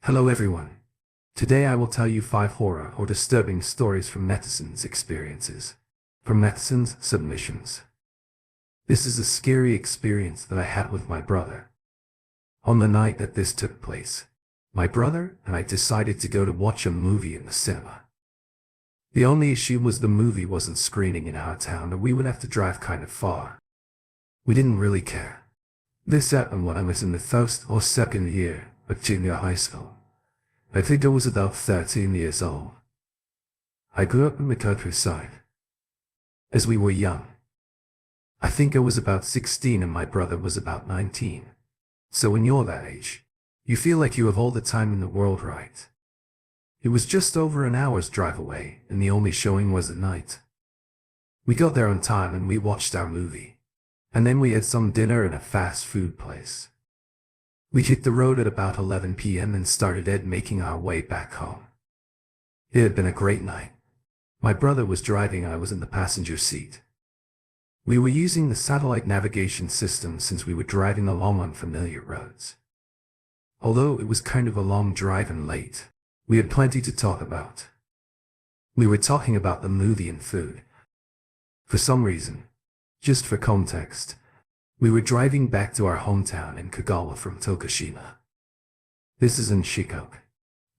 Hello everyone. Today I will tell you 5 horror or disturbing stories from netizens' experiences. From netizens' submissions. This is a scary experience that I had with my brother. On the night that this took place, my brother and I decided to go to watch a movie in the cinema. The only issue was the movie wasn't screening in our town and we would have to drive kind of far. We didn't really care. This happened when I was in the first or second year of junior high school. I think I was about 13 years old. I grew up in the countryside. As we were young, I think I was about 16 and my brother was about 19. So when you're that age, you feel like you have all the time in the world, right? It was just over an hour's drive away and the only showing was at night. We got there on time and we watched our movie. And then we had some dinner in a fast food place. We hit the road at about 11 p.m. and started making our way back home. It had been a great night. My brother was driving and I was in the passenger seat. We were using the satellite navigation system since we were driving along unfamiliar roads. Although it was kind of a long drive and late, we had plenty to talk about. We were talking about the movie and food. For some reason, just for context, we were driving back to our hometown in Kagawa from Tokushima. This is in Shikoku.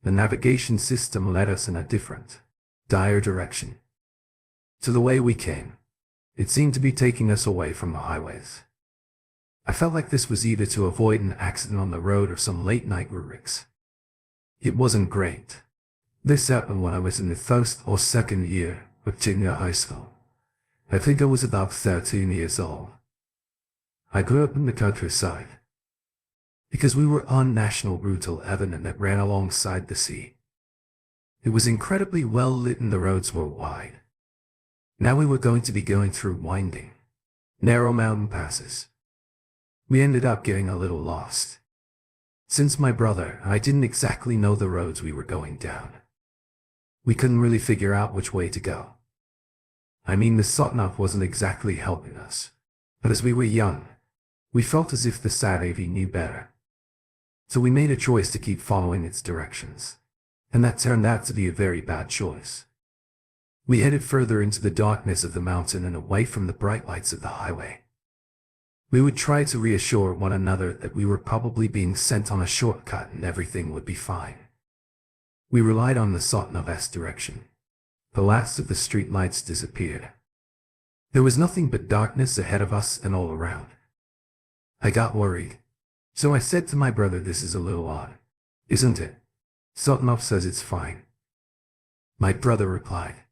The navigation system led us in a different, dire direction. To the way we came, it seemed to be taking us away from the highways. I felt like this was either to avoid an accident on the road or some late-night rubrics. It wasn't great. This happened when I was in the first or second year of junior high school. I think I was about 13 years old. I grew up in the countryside. Because we were on National Route 11 that ran alongside the sea. It was incredibly well lit and the roads were wide. Now we were going to be going through winding, narrow mountain passes. We ended up getting a little lost. Since my brother and I didn't exactly know the roads we were going down, we couldn't really figure out which way to go. I mean, the sat-nav wasn't exactly helping us, but as we were young, we felt as if the sat-nav knew better. So we made a choice to keep following its directions, and that turned out to be a very bad choice. We headed further into the darkness of the mountain and away from the bright lights of the highway. We would try to reassure one another that we were probably being sent on a shortcut and everything would be fine. We relied on the sat-nav's direction. The last of the street lights disappeared. There was nothing but darkness ahead of us and all around. I got worried. So I said to my brother, "This is a little odd, isn't it? Sat-nav says it's fine." My brother replied.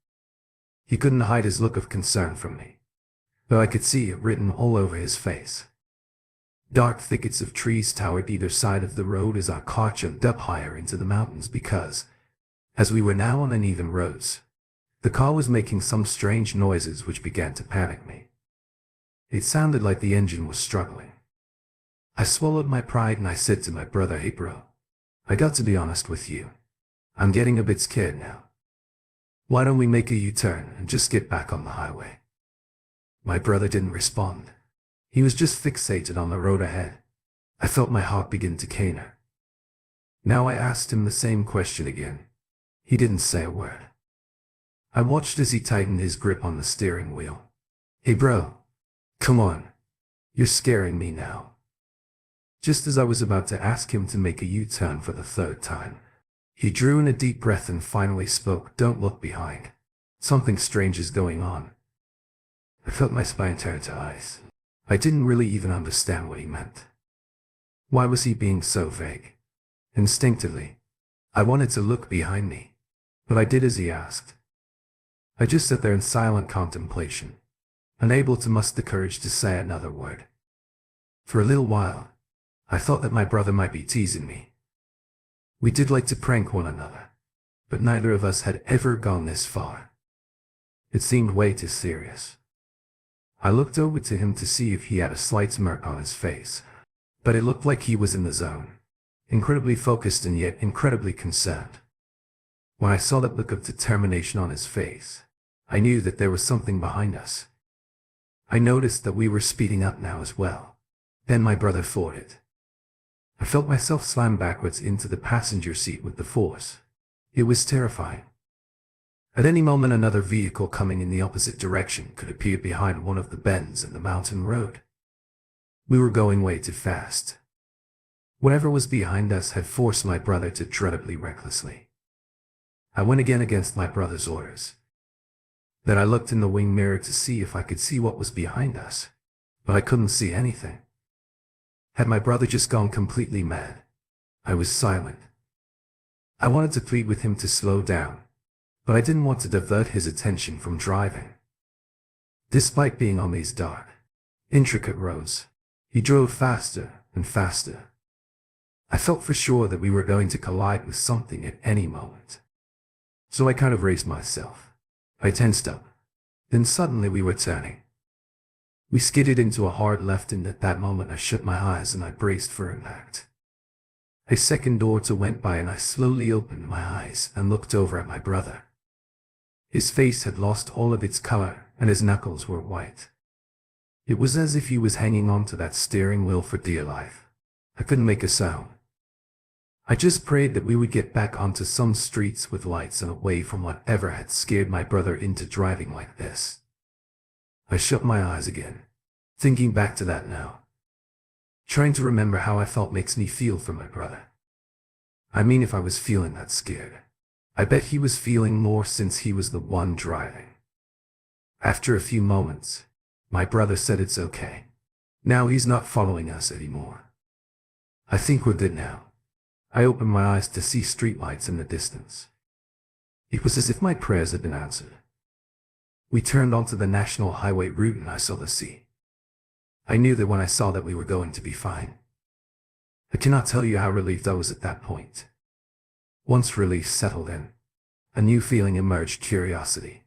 He couldn't hide his look of concern from me, though I could see it written all over his face. Dark thickets of trees towered either side of the road as our car jumped up higher into the mountains because, as we were now on uneven roads, the car was making some strange noises which began to panic me. It sounded like the engine was struggling. I swallowed my pride and I said to my brother, "Hey bro, I got to be honest with you. I'm getting a bit scared now. Why don't we make a U-turn and just get back on the highway?" My brother didn't respond. He was just fixated on the road ahead. I felt my heart begin to cater. Now I asked him the same question again. He didn't say a word. I watched as he tightened his grip on the steering wheel. "Hey bro, come on. You're scaring me now." Just as I was about to ask him to make a U-turn for the third time, he drew in a deep breath and finally spoke, "Don't look behind. Something strange is going on." I felt my spine turn to ice. I didn't really even understand what he meant. Why was he being so vague? Instinctively, I wanted to look behind me, but I did as he asked. I just sat there in silent contemplation, unable to muster the courage to say another word. For a little while, I thought that my brother might be teasing me. We did like to prank one another, but neither of us had ever gone this far. It seemed way too serious. I looked over to him to see if he had a slight smirk on his face, but it looked like he was in the zone, incredibly focused and yet incredibly concerned. When I saw that look of determination on his face, I knew that there was something behind us. I noticed that we were speeding up now as well. Then my brother thought it. I felt myself slam backwards into the passenger seat with the force. It was terrifying. At any moment another vehicle coming in the opposite direction could appear behind one of the bends in the mountain road. We were going way too fast. Whatever was behind us had forced my brother to tread recklessly. I went again against my brother's orders. Then I looked in the wing mirror to see if I could see what was behind us, but I couldn't see anything. Had my brother just gone completely mad? I was silent. I wanted to plead with him to slow down, but I didn't want to divert his attention from driving. Despite being on these dark, intricate roads, he drove faster and faster. I felt for sure that we were going to collide with something at any moment. So I kind of raced myself. I tensed up. Then suddenly we were turning. We skidded into a hard left, and at that moment I shut my eyes and I braced for impact. A second or two went by and I slowly opened my eyes and looked over at my brother. His face had lost all of its color and his knuckles were white. It was as if he was hanging onto that steering wheel for dear life. I couldn't make a sound. I just prayed that we would get back onto some streets with lights and away from whatever had scared my brother into driving like this. I shut my eyes again, thinking back to that now. Trying to remember how I felt makes me feel for my brother. I mean, if I was feeling that scared, I bet he was feeling more since he was the one driving. After a few moments, my brother said it's okay. Now he's not following us anymore. I think we're good now. I opened my eyes to see streetlights in the distance. It was as if my prayers had been answered. We turned onto the national highway route and I saw the sea. I knew that when I saw that we were going to be fine. I cannot tell you how relieved I was at that point. Once relief settled in, a new feeling emerged: curiosity.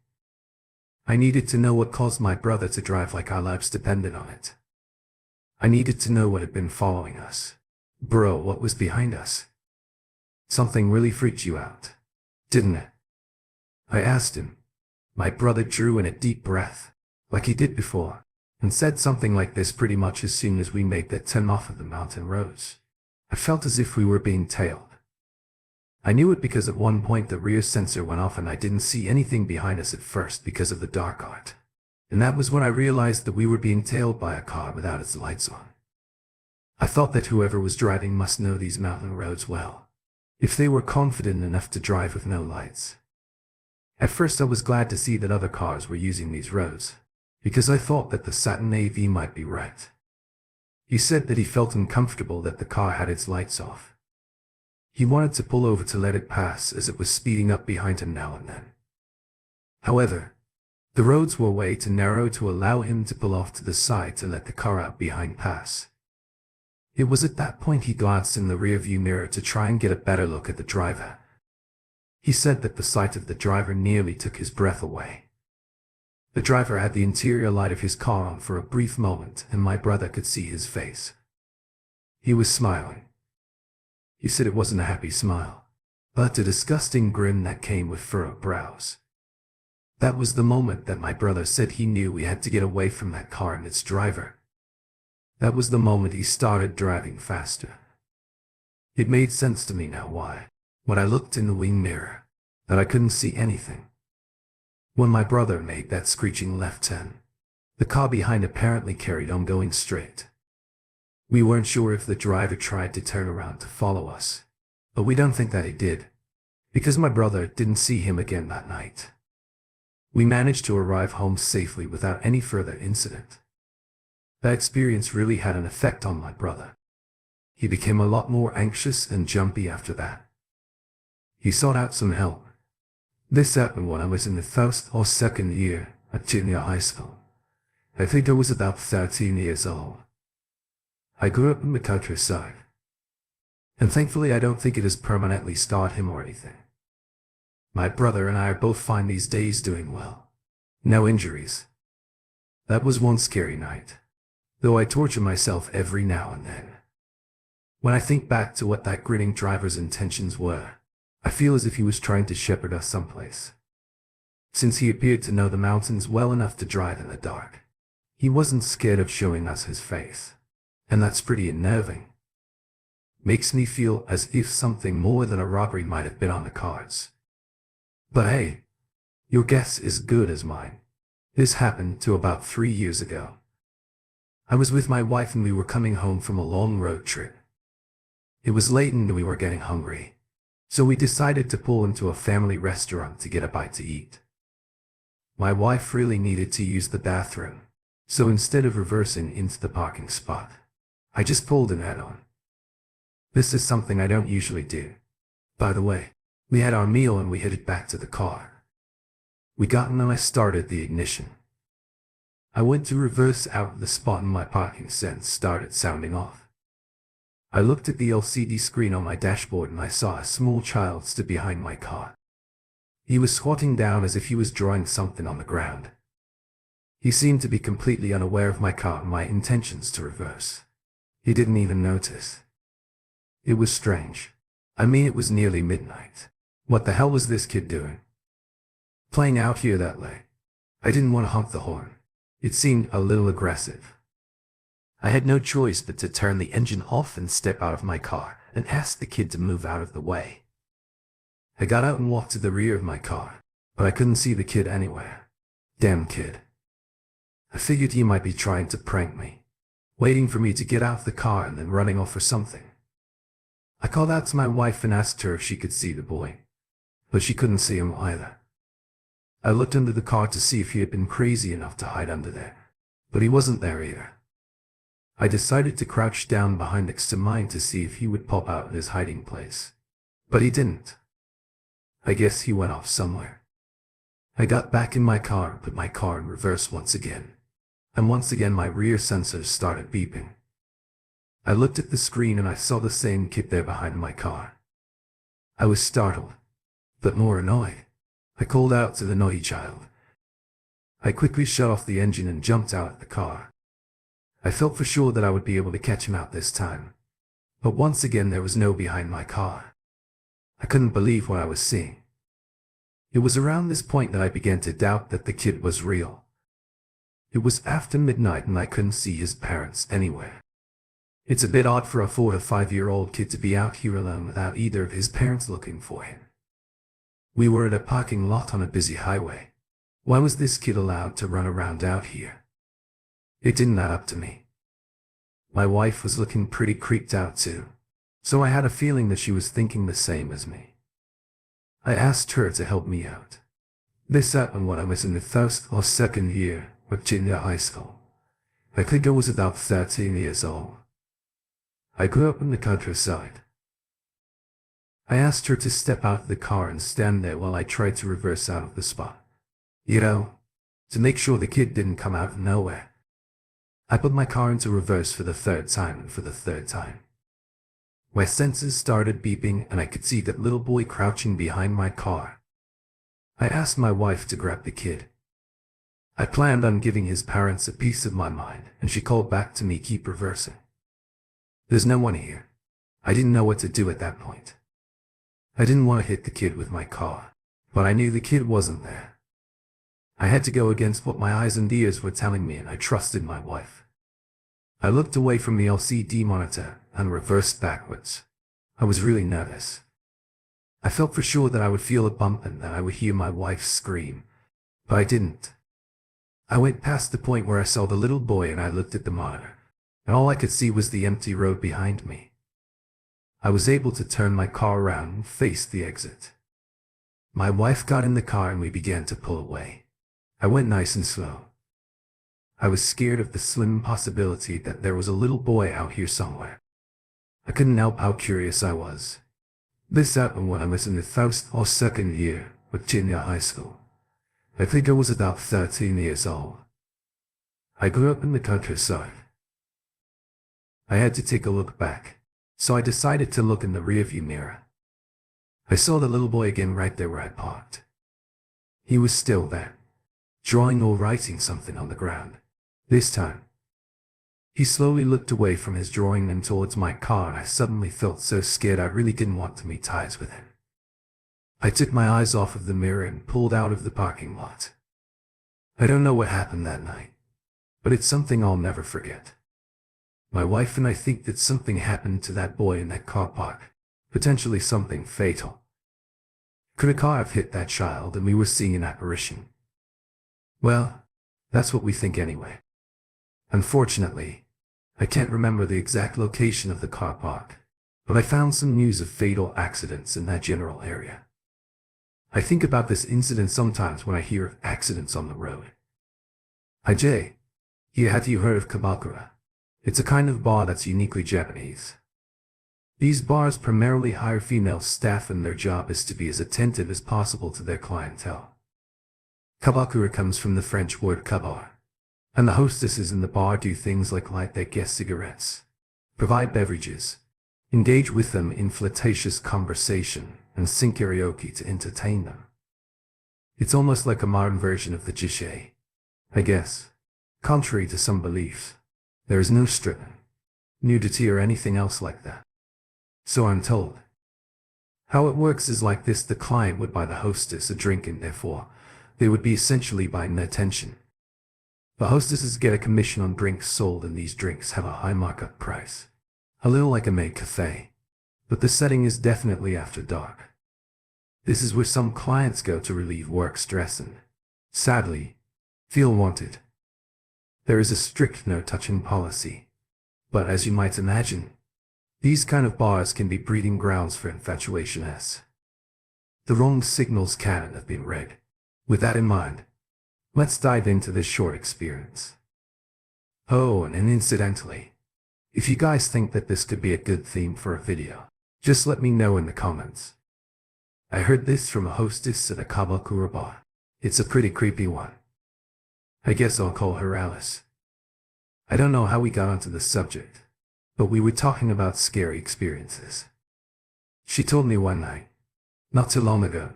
I needed to know what caused my brother to drive like our lives depended on it. I needed to know what had been following us. Bro, what was behind us? Something really freaked you out, didn't it? I asked him. My brother drew in a deep breath, like he did before, and said something like this pretty much as soon as we made that turn off of the mountain roads. I felt as if we were being tailed. I knew it because at one point the rear sensor went off and I didn't see anything behind us at first because of the dark art. And that was when I realized that we were being tailed by a car without its lights on. I thought that whoever was driving must know these mountain roads well, if they were confident enough to drive with no lights. At first I was glad to see that other cars were using these roads, because I thought that the Saturn AV might be right. He said that he felt uncomfortable that the car had its lights off. He wanted to pull over to let it pass as it was speeding up behind him now and then. However, the roads were way too narrow to allow him to pull off to the side to let the car out behind pass. It was at that point he glanced in the rearview mirror to try and get a better look at the driver. He said that the sight of the driver nearly took his breath away. The driver had the interior light of his car on for a brief moment and my brother could see his face. He was smiling. He said it wasn't a happy smile, but a disgusting grin that came with furrowed brows. That was the moment that my brother said he knew we had to get away from that car and its driver. That was the moment he started driving faster. It made sense to me now why, when I looked in the wing mirror, that I couldn't see anything. When my brother made that screeching left turn, the car behind apparently carried on going straight. We weren't sure if the driver tried to turn around to follow us, but we don't think that he did, because my brother didn't see him again that night. We managed to arrive home safely without any further incident. That experience really had an effect on my brother. He became a lot more anxious and jumpy after that. He sought out some help. This happened when I was in the first or second year at junior high school. I think I was about 13 years old. I grew up in the countryside, and thankfully I don't think it has permanently scarred him or anything. My brother and I are both fine these days, doing well. No injuries. That was one scary night, though I torture myself every now and then. When I think back to what that grinning driver's intentions were, I feel as if he was trying to shepherd us someplace. Since he appeared to know the mountains well enough to drive in the dark, he wasn't scared of showing us his face, and that's pretty unnerving. Makes me feel as if something more than a robbery might have been on the cards. But hey, your guess is good as mine. This happened about 3 years ago. I was with my wife and we were coming home from a long road trip. It was late and we were getting hungry, so we decided to pull into a family restaurant to get a bite to eat. My wife really needed to use the bathroom, so instead of reversing into the parking spot, I just pulled in head-on. This is something I don't usually do. By the way, we had our meal and we headed back to the car. We got in and I started the ignition. I went to reverse out of the spot and my parking sense started sounding off. I looked at the LCD screen on my dashboard and I saw a small child stood behind my car. He was squatting down as if he was drawing something on the ground. He seemed to be completely unaware of my car and my intentions to reverse. He didn't even notice. It was strange. I mean, it was nearly midnight. What the hell was this kid doing? Playing out here that late? I didn't want to honk the horn. It seemed a little aggressive. I had no choice but to turn the engine off and step out of my car and ask the kid to move out of the way. I got out and walked to the rear of my car, but I couldn't see the kid anywhere. Damn kid. I figured he might be trying to prank me, waiting for me to get out of the car and then running off or something. I called out to my wife and asked her if she could see the boy, but she couldn't see him either. I looked under the car to see if he had been crazy enough to hide under there, but he wasn't there either. I decided to crouch down behind next to mine to see if he would pop out in his hiding place, but he didn't. I guess he went off somewhere. I got back in my car and put my car in reverse once again, and once again my rear sensors started beeping. I looked at the screen and I saw the same kid there behind my car. I was startled, but more annoyed. I called out to the naughty child. I quickly shut off the engine and jumped out of the car. I felt for sure that I would be able to catch him out this time, but once again there was no behind my car. I couldn't believe what I was seeing. It was around this point that I began to doubt that the kid was real. It was after midnight and I couldn't see his parents anywhere. It's a bit odd for a 4 to 5-year-old kid to be out here alone without either of his parents looking for him. We were at a parking lot on a busy highway. Why was this kid allowed to run around out here? It didn't add up to me. My wife was looking pretty creeped out too, so I had a feeling that she was thinking the same as me. I asked her to help me out. This happened when I was in the first or second year of junior high school. I think I was about 13 years old. I grew up in the countryside. I asked her to step out of the car and stand there while I tried to reverse out of the spot. You know, to make sure the kid didn't come out of nowhere. I put my car into reverse for the third time and for the third time. My senses started beeping and I could see that little boy crouching behind my car. I asked my wife to grab the kid. I planned on giving his parents a piece of my mind and she called back to me, keep reversing. There's no one here. I didn't know what to do at that point. I didn't want to hit the kid with my car, but I knew the kid wasn't there. I had to go against what my eyes and ears were telling me and I trusted my wife. I looked away from the LCD monitor and reversed backwards. I was really nervous. I felt for sure that I would feel a bump and that I would hear my wife scream, but I didn't. I went past the point where I saw the little boy and I looked at the monitor, and all I could see was the empty road behind me. I was able to turn my car around and face the exit. My wife got in the car and we began to pull away. I went nice and slow. I was scared of the slim possibility that there was a little boy out here somewhere. I couldn't help how curious I was. This happened when I was in the first or second year of junior high school. I think I was about 13 years old. I grew up in the countryside. I had to take a look back, so I decided to look in the rearview mirror. I saw the little boy again right there where I parked. He was still there, drawing or writing something on the ground. This time, he slowly looked away from his drawing and towards my car, and I suddenly felt so scared I really didn't want to meet eyes with him. I took my eyes off of the mirror and pulled out of the parking lot. I don't know what happened that night, but it's something I'll never forget. My wife and I think that something happened to that boy in that car park, potentially something fatal. Could a car have hit that child and we were seeing an apparition? Well, that's what we think anyway. Unfortunately, I can't remember the exact location of the car park, but I found some news of fatal accidents in that general area. I think about this incident sometimes when I hear of accidents on the road. Hi Jay. Yeah, have you heard of Kabakura? It's a kind of bar that's uniquely Japanese. These bars primarily hire female staff and their job is to be as attentive as possible to their clientele. Kabakura comes from the French word kabar, and the hostesses in the bar do things like light their guests cigarettes, provide beverages, engage with them in flirtatious conversation, and sing karaoke to entertain them. It's almost like a modern version of the jishay, I guess. Contrary to some beliefs, there is no stripping, nudity or anything else like that. So I'm told. How it works is like this: the client would buy the hostess a drink and therefore, they would be essentially buying their attention. The hostesses get a commission on drinks sold and these drinks have a high markup price. A little like a maid cafe. But the setting is definitely after dark. This is where some clients go to relieve work stress and, sadly, feel wanted. There is a strict no-touching policy. But as you might imagine, these kind of bars can be breeding grounds for infatuation as the wrong signals can have been read. With that in mind, let's dive into this short experience. Oh, and incidentally, if you guys think that this could be a good theme for a video, just let me know in the comments. I heard this from a hostess at a Kabakura bar. It's a pretty creepy one. I guess I'll call her Alice. I don't know how we got onto the subject, but we were talking about scary experiences. She told me one night, not too long ago,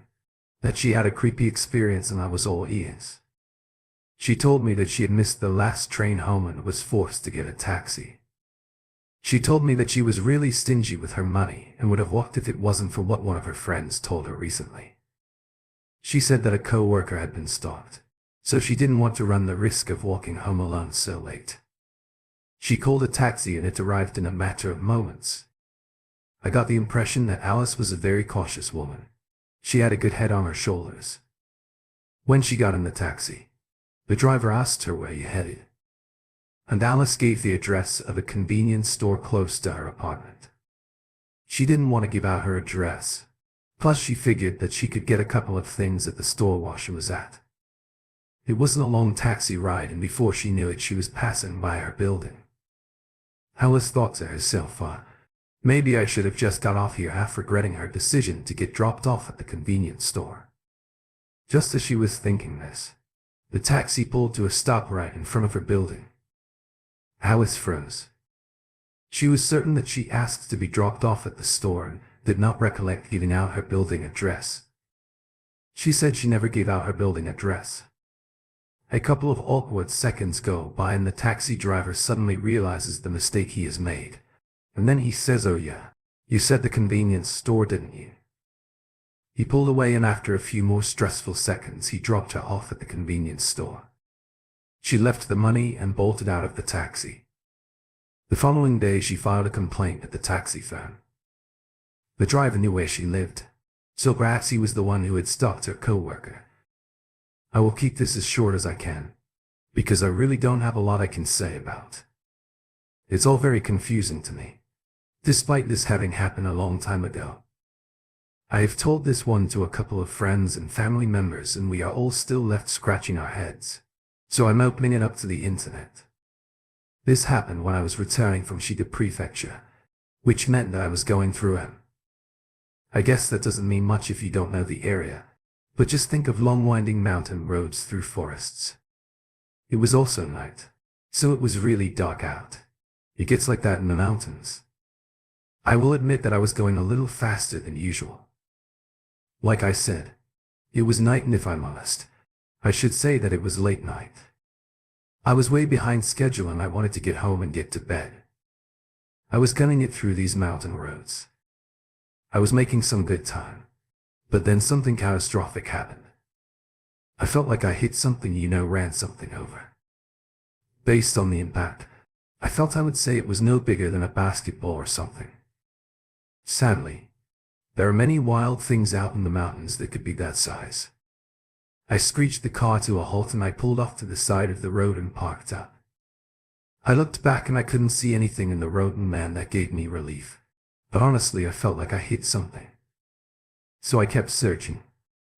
that she had a creepy experience and I was all ears. She told me that she had missed the last train home and was forced to get a taxi. She told me that she was really stingy with her money and would have walked if it wasn't for what one of her friends told her recently. She said that a co-worker had been stalked, so she didn't want to run the risk of walking home alone so late. She called a taxi and it arrived in a matter of moments. I got the impression that Alice was a very cautious woman. She had a good head on her shoulders. When she got in the taxi, the driver asked her where you headed, and Alice gave the address of a convenience store close to her apartment. She didn't want to give out her address, plus she figured that she could get a couple of things at the store while she was at. It wasn't a long taxi ride and before she knew it she was passing by her building. Alice thought to herself, maybe I should have just got off here, half regretting her decision to get dropped off at the convenience store. Just as she was thinking this, the taxi pulled to a stop right in front of her building. Alice froze. She was certain that she asked to be dropped off at the store and did not recollect giving out her building address. She said she never gave out her building address. A couple of awkward seconds go by and the taxi driver suddenly realizes the mistake he has made. And then he says, "Oh yeah, you said the convenience store, didn't you?" He pulled away and after a few more stressful seconds he dropped her off at the convenience store. She left the money and bolted out of the taxi. The following day she filed a complaint at the taxi firm. The driver knew where she lived, so perhaps he was the one who had stalked her co-worker. I will keep this as short as I can, because I really don't have a lot I can say about. It's all very confusing to me, despite this having happened a long time ago. I have told this one to a couple of friends and family members and we are all still left scratching our heads, so I'm opening it up to the internet. This happened when I was returning from Shiga Prefecture, which meant that I was going through M. I guess that doesn't mean much if you don't know the area, but just think of long winding mountain roads through forests. It was also night, so it was really dark out. It gets like that in the mountains. I will admit that I was going a little faster than usual. Like I said, it was night and if I'm honest, I should say that it was late night. I was way behind schedule and I wanted to get home and get to bed. I was gunning it through these mountain roads. I was making some good time, but then something catastrophic happened. I felt like I hit something, ran something over. Based on the impact, I felt I would say it was no bigger than a basketball or something. Sadly, there are many wild things out in the mountains that could be that size. I screeched the car to a halt and I pulled off to the side of the road and parked up. I looked back and I couldn't see anything in the road, and man, that gave me relief. But honestly, I felt like I hit something. So I kept searching.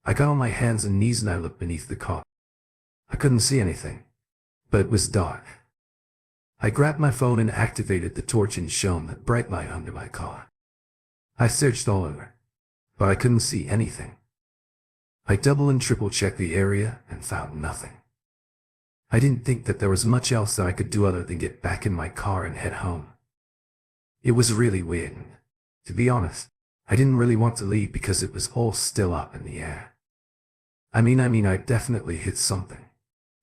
I got on my hands and knees and I looked beneath the car. I couldn't see anything, but it was dark. I grabbed my phone and activated the torch and shone that bright light under my car. I searched all over, but I couldn't see anything. I double and triple checked the area and found nothing. I didn't think that there was much else that I could do other than get back in my car and head home. It was really weird, and, to be honest, I didn't really want to leave because it was all still up in the air. I mean, I definitely hit something.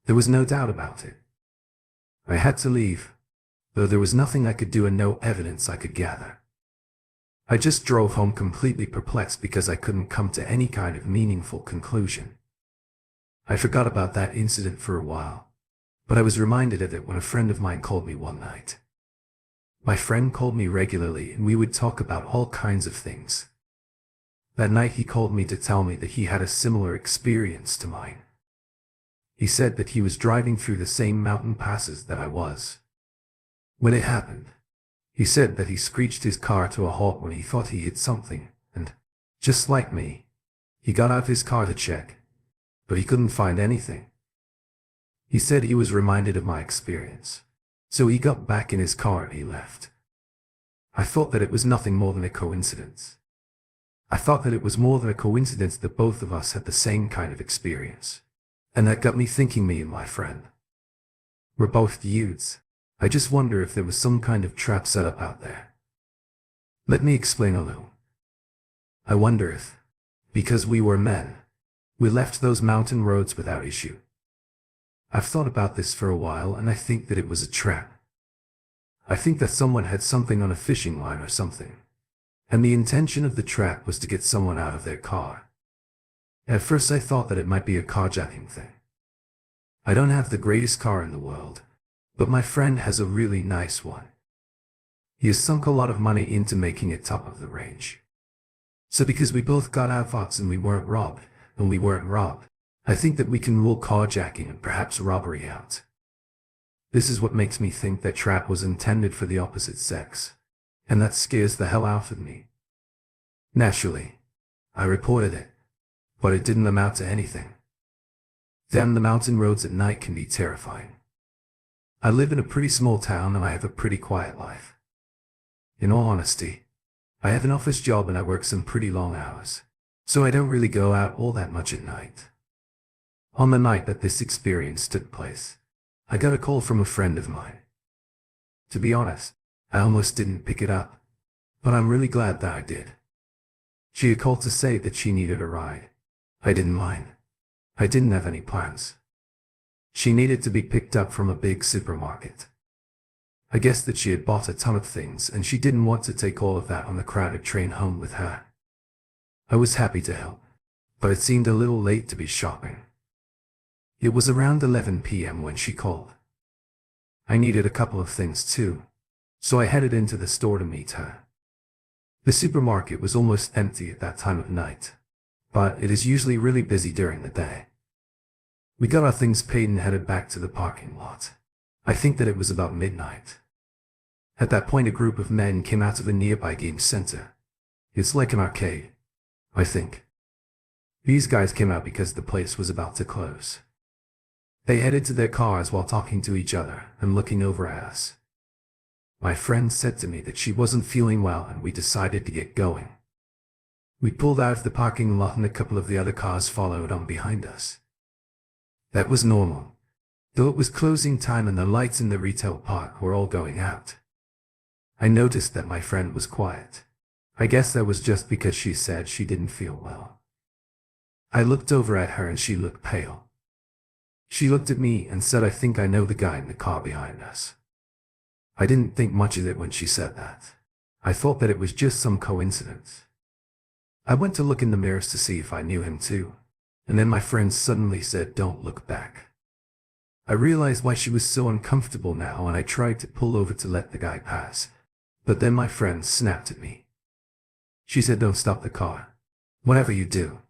There was no doubt about it. I had to leave, though there was nothing I could do and no evidence I could gather. I just drove home completely perplexed because I couldn't come to any kind of meaningful conclusion. I forgot about that incident for a while, but I was reminded of it when a friend of mine called me one night. My friend called me regularly and we would talk about all kinds of things. That night he called me to tell me that he had a similar experience to mine. He said that he was driving through the same mountain passes that I was. When it happened, he said that he screeched his car to a halt when he thought he hit something, and, just like me, he got out his car to check, but he couldn't find anything. He said he was reminded of my experience, so he got back in his car and he left. I thought that it was nothing more than a coincidence. I thought that it was more than a coincidence that both of us had the same kind of experience. And that got me thinking, me and my friend. We're both dudes. I just wonder if there was some kind of trap set up out there. Let me explain a little. I wonder if, because we were men, we left those mountain roads without issue. I've thought about this for a while and I think that it was a trap. I think that someone had something on a fishing line or something, and the intention of the trap was to get someone out of their car. At first I thought that it might be a carjacking thing. I don't have the greatest car in the world, but my friend has a really nice one. He has sunk a lot of money into making it top of the range. So because we both got our thoughts and we weren't robbed, I think that we can rule carjacking and perhaps robbery out. This is what makes me think that trap was intended for the opposite sex, and that scares the hell out of me. Naturally, I reported it, but it didn't amount to anything. Then the mountain roads at night can be terrifying. I live in a pretty small town and I have a pretty quiet life. In all honesty, I have an office job and I work some pretty long hours, so I don't really go out all that much at night. On the night that this experience took place, I got a call from a friend of mine. To be honest, I almost didn't pick it up, but I'm really glad that I did. She had called to say that she needed a ride. I didn't mind. I didn't have any plans. She needed to be picked up from a big supermarket. I guessed that she had bought a ton of things and she didn't want to take all of that on the crowded train home with her. I was happy to help, but it seemed a little late to be shopping. It was around 11 p.m. when she called. I needed a couple of things too, so I headed into the store to meet her. The supermarket was almost empty at that time of night, but it is usually really busy during the day. We got our things paid and headed back to the parking lot. I think that it was about midnight. At that point, a group of men came out of a nearby game center. It's like an arcade, I think. These guys came out because the place was about to close. They headed to their cars while talking to each other and looking over at us. My friend said to me that she wasn't feeling well and we decided to get going. We pulled out of the parking lot and a couple of the other cars followed on behind us. That was normal, though it was closing time and the lights in the retail park were all going out. I noticed that my friend was quiet. I guess that was just because she said she didn't feel well. I looked over at her and she looked pale. She looked at me and said, "I think I know the guy in the car behind us." I didn't think much of it when she said that. I thought that it was just some coincidence. I went to look in the mirrors to see if I knew him too, and then my friend suddenly said, "Don't look back." I realized why she was so uncomfortable now, and I tried to pull over to let the guy pass. But then my friend snapped at me. She said, "Don't stop the car. Whatever you do."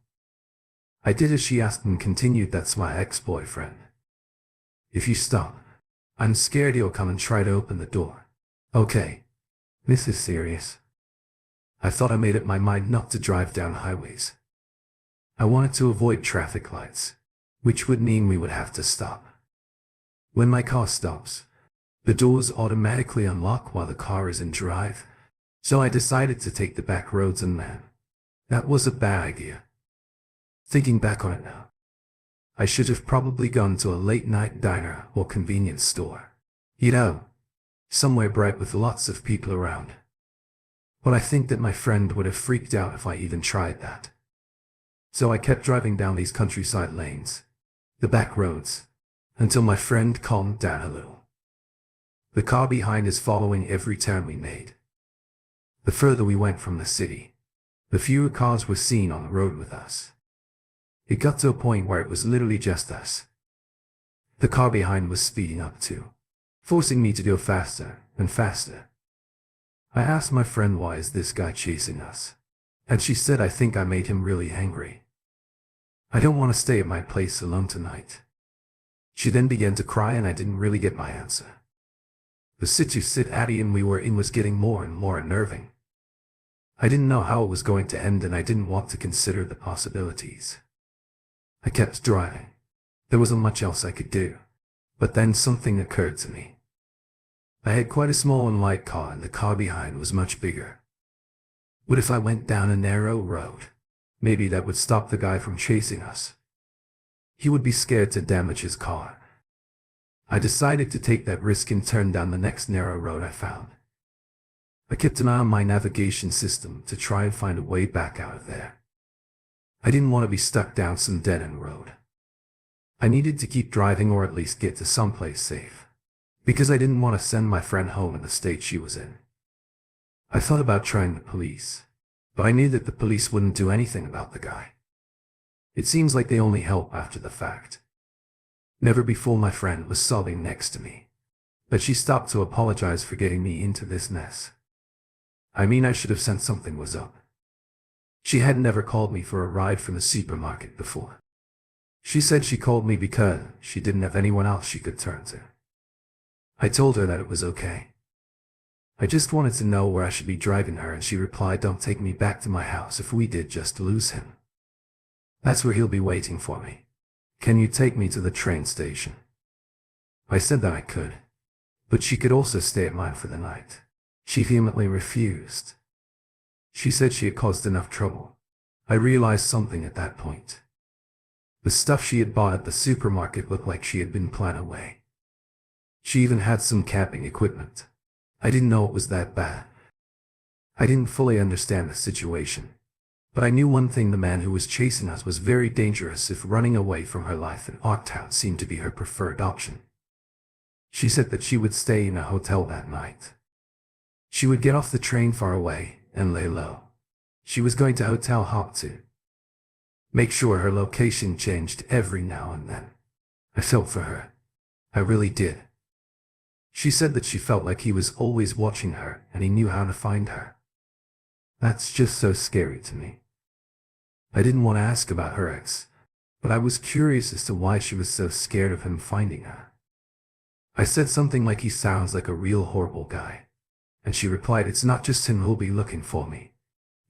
I did as she asked and continued, "That's my ex-boyfriend. If you stop, I'm scared he'll come and try to open the door." Okay, this is serious. I thought I made up my mind not to drive down highways. I wanted to avoid traffic lights, which would mean we would have to stop. When my car stops, the doors automatically unlock while the car is in drive, so I decided to take the back roads, and man, that was a bad idea. Thinking back on it now, I should have probably gone to a late-night diner or convenience store. You know, somewhere bright with lots of people around. But I think that my friend would have freaked out if I even tried that. So I kept driving down these countryside lanes, the back roads, until my friend calmed down a little. The car behind is following every turn we made. The further we went from the city, the fewer cars were seen on the road with us. It got to a point where it was literally just us. The car behind was speeding up too, forcing me to go faster and faster. I asked my friend, "Why is this guy chasing us?" And she said, "I think I made him really angry. I don't want to stay at my place alone tonight." She then began to cry, and I didn't really get my answer. The situation we were in was getting more and more unnerving. I didn't know how it was going to end, and I didn't want to consider the possibilities. I kept driving. There wasn't much else I could do. But then something occurred to me. I had quite a small and light car, and the car behind was much bigger. What if I went down a narrow road? Maybe that would stop the guy from chasing us. He would be scared to damage his car. I decided to take that risk and turn down the next narrow road I found. I kept an eye on my navigation system to try and find a way back out of there. I didn't want to be stuck down some dead-end road. I needed to keep driving, or at least get to someplace safe, because I didn't want to send my friend home in the state she was in. I thought about trying the police, but I knew that the police wouldn't do anything about the guy. It seems like they only help after the fact. Never before my friend was sobbing next to me, but she stopped to apologize for getting me into this mess. I mean, I should have sensed something was up. She had never called me for a ride from the supermarket before. She said she called me because she didn't have anyone else she could turn to. I told her that it was okay. I just wanted to know where I should be driving her, and she replied, "Don't take me back to my house. If we did, just lose him. That's where he'll be waiting for me. Can you take me to the train station?" I said that I could, but she could also stay at mine for the night. She vehemently refused. She said she had caused enough trouble. I realized something at that point. The stuff she had bought at the supermarket looked like she had been planned away. She even had some camping equipment. I didn't know it was that bad. I didn't fully understand the situation, but I knew one thing: the man who was chasing us was very dangerous. If running away from her life in Oaktown seemed to be her preferred option. She said that she would stay in a hotel that night. She would get off the train far away and lay low. She was going to hotel hop to make sure her location changed every now and then. I felt for her. I really did. She said that she felt like he was always watching her and he knew how to find her. That's just so scary to me. I didn't want to ask about her ex, but I was curious as to why she was so scared of him finding her. I said something like, "He sounds like a real horrible guy." And she replied, "It's not just him who'll be looking for me.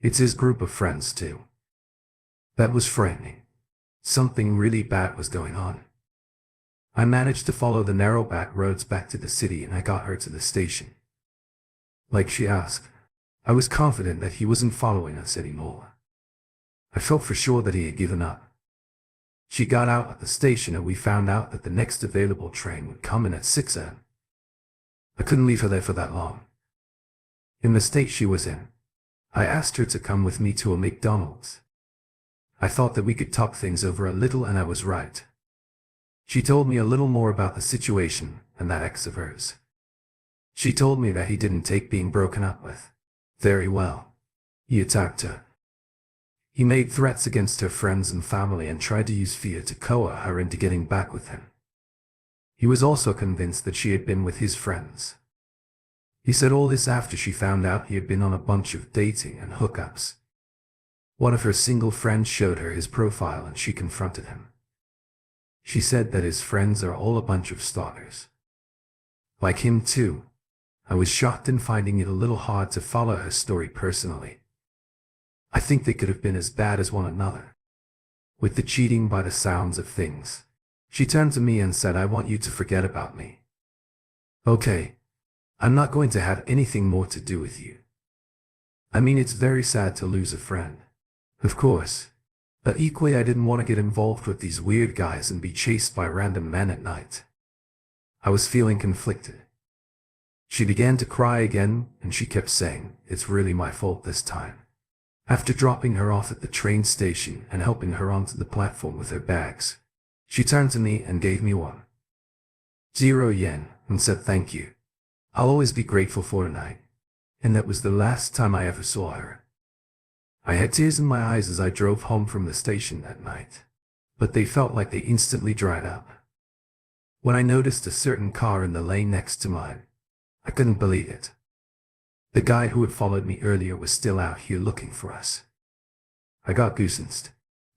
It's his group of friends too." That was frightening. Something really bad was going on. I managed to follow the narrow back roads back to the city, and I got her to the station. Like she asked, I was confident that he wasn't following us anymore. I felt for sure that he had given up. She got out at the station, and we found out that the next available train would come in at 6 a.m. I couldn't leave her there for that long. In the state she was in, I asked her to come with me to a McDonald's. I thought that we could talk things over a little, and I was right. She told me a little more about the situation and that ex of hers. She told me that he didn't take being broken up with very well. He attacked her. He made threats against her friends and family and tried to use fear to coerce her into getting back with him. He was also convinced that she had been with his friends. He said all this after she found out he had been on a bunch of dating and hookups. One of her single friends showed her his profile and she confronted him. She said that his friends are all a bunch of stalkers. Like him too. I was shocked in finding it a little hard to follow her story personally. I think they could have been as bad as one another. With the cheating by the sounds of things. She turned to me and said, "I want you to forget about me. Okay. I'm not going to have anything more to do with you. I mean, it's very sad to lose a friend. Of course. But equally I didn't want to get involved with these weird guys and be chased by random men at night." I was feeling conflicted. She began to cry again, and she kept saying, "It's really my fault this time." After dropping her off at the train station and helping her onto the platform with her bags, she turned to me and gave me 100 yen and said thank you. I'll always be grateful for tonight. And that was the last time I ever saw her. I had tears in my eyes as I drove home from the station that night, but they felt like they instantly dried up. When I noticed a certain car in the lane next to mine, I couldn't believe it. The guy who had followed me earlier was still out here looking for us. I got goosebumps,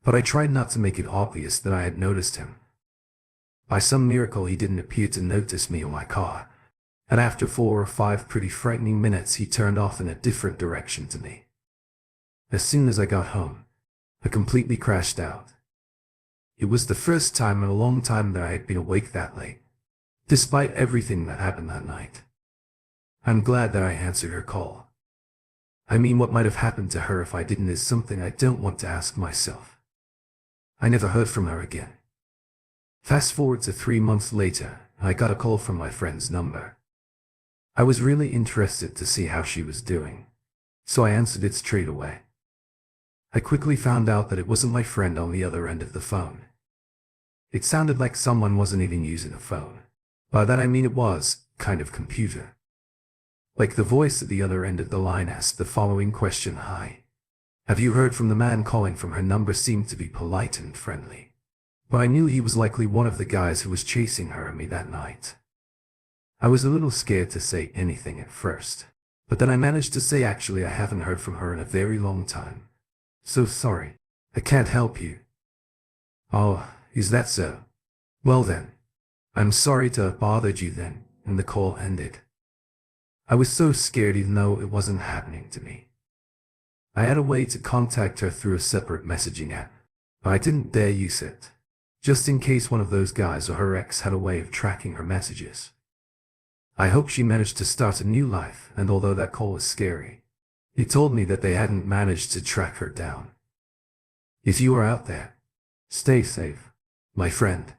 but I tried not to make it obvious that I had noticed him. By some miracle he didn't appear to notice me or my car, and after 4 or 5 pretty frightening minutes he turned off in a different direction to me. As soon as I got home, I completely crashed out. It was the first time in a long time that I had been awake that late, despite everything that happened that night. I'm glad that I answered her call. I mean, what might have happened to her if I didn't is something I don't want to ask myself. I never heard from her again. Fast forward to 3 months later, I got a call from my friend's number. I was really interested to see how she was doing, so I answered it straight away. I quickly found out that it wasn't my friend on the other end of the phone. It sounded like someone wasn't even using a phone. By that I mean it was kind of computer. Like the voice at the other end of the line asked the following question: "Hi. Have you heard from the man calling from?" Her number seemed to be polite and friendly, but I knew he was likely one of the guys who was chasing her and me that night. I was a little scared to say anything at first, but then I managed to say, "Actually, I haven't heard from her in a very long time. So sorry. I can't help you." "Oh, is that so? Well then, I'm sorry to have bothered you then," and the call ended. I was so scared even though it wasn't happening to me. I had a way to contact her through a separate messaging app, but I didn't dare use it, just in case one of those guys or her ex had a way of tracking her messages. I hope she managed to start a new life, and although that call was scary, it told me that they hadn't managed to track her down. If you are out there, stay safe, my friend.